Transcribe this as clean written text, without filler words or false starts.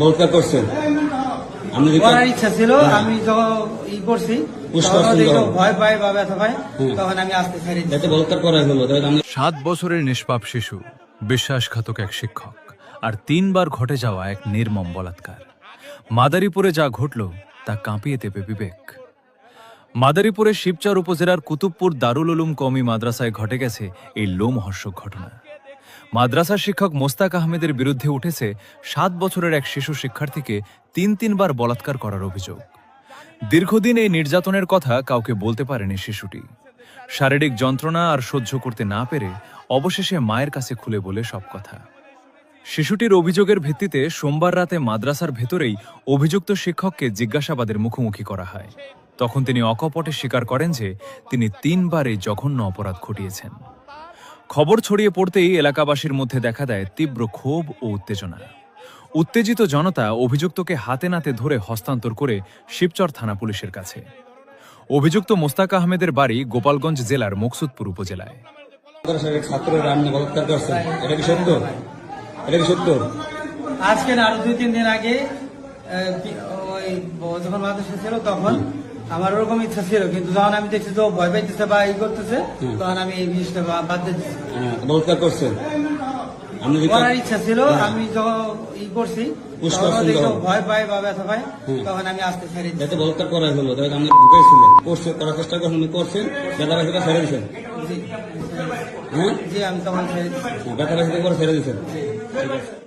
বলতে করছেন আমি করার ইচ্ছা ছিল। আমি যখন ই করছি ভয় পাই বা ব্যথা পাই তখন আমি আস্তে ছেড়ে দিই। বলতে করা হলো 7 বছরের নিষ্পাপ শিশু, বিশ্বাসঘাতক এক শিক্ষক, আর 3 বার ঘটে যাওয়া এক নির্মম বলাৎকার। মাদারীপুরে যা ঘটল তা কাঁপিয়ে দেবে বিবেক। মাদারীপুরের শিবচর উপজেলার কুতুবপুর দারুল উলুম কওমি মাদ্রাসায় ঘটে গেছে এই লোমহর্ষক ঘটনা। মাদ্রাসার শিক্ষক মোস্তাক আহমেদের বিরুদ্ধে উঠেছে 7 বছরের এক শিশু শিক্ষার্থীকে 3 বার বলাৎকার করার অভিযোগ। দীর্ঘদিন এই নির্যাতনের কথা কাউকে বলতে পারেনি শিশুটি। শারীরিক যন্ত্রণা আর সহ্য করতে না পেরে অবশেষে মায়ের কাছে খুলে বলে সব কথা। শিশুটির অভিযোগের ভিত্তিতে সোমবার রাতে মাদ্রাসার ভেতরেই অভিযুক্ত শিক্ষককে জিজ্ঞাসাবাদের মুখোমুখি করা হয়। তখন তিনি অকপটে স্বীকার করেন যে তিনি 3 বার এই জঘন্য অপরাধ ঘটিয়েছেন। খবর ছড়িয়ে পড়তেই এলাকাবাসীর মধ্যে দেখা দেয় তীব্র ক্ষোভ ও উত্তেজনা। উত্তেজিত জনতা অভিযুক্তকে হাতে নাতে ধরে হস্তান্তর করে শিবচর থানা পুলিশের কাছে। অভিযুক্ত মোস্তাক আহমেদের বাড়ি গোপালগঞ্জ জেলার মুকসুদপুর উপজেলায়। ছাত্ররা আপনি বলাৎকার করছেন, এটা কি সত্য? এটা কি সত্য? আজকে না, আরো 2-3 দিন আগে ওই যখন মাদ্রাসা ছিল তখন আমার ওরকম ইচ্ছা ছিল, কিন্তু যখন আমি দেখছি তো ভয় পাইতেছে বা ই করতেছে তখন আমি এই জিনিসটা বাদ দিচ্ছি। বলাৎকার করছেন আমি করার ইচ্ছা ছিল। আমি যখন ই করছি ভয় পাই বা ব্যথা পাই তখন আমি আস্তে ছেড়ে দিই। বলাৎকার করা হলো আপনি ঢুকেছিলেন, করার চেষ্টা করছেন, করছেন, ব্যথা পাইতে ছেড়ে দিচ্ছেন। জি, আমি তখন ছেড়ে দিচ্ছি। ব্যথা পাইতে ছেড়ে দিচ্ছেন। ঠিক আছে।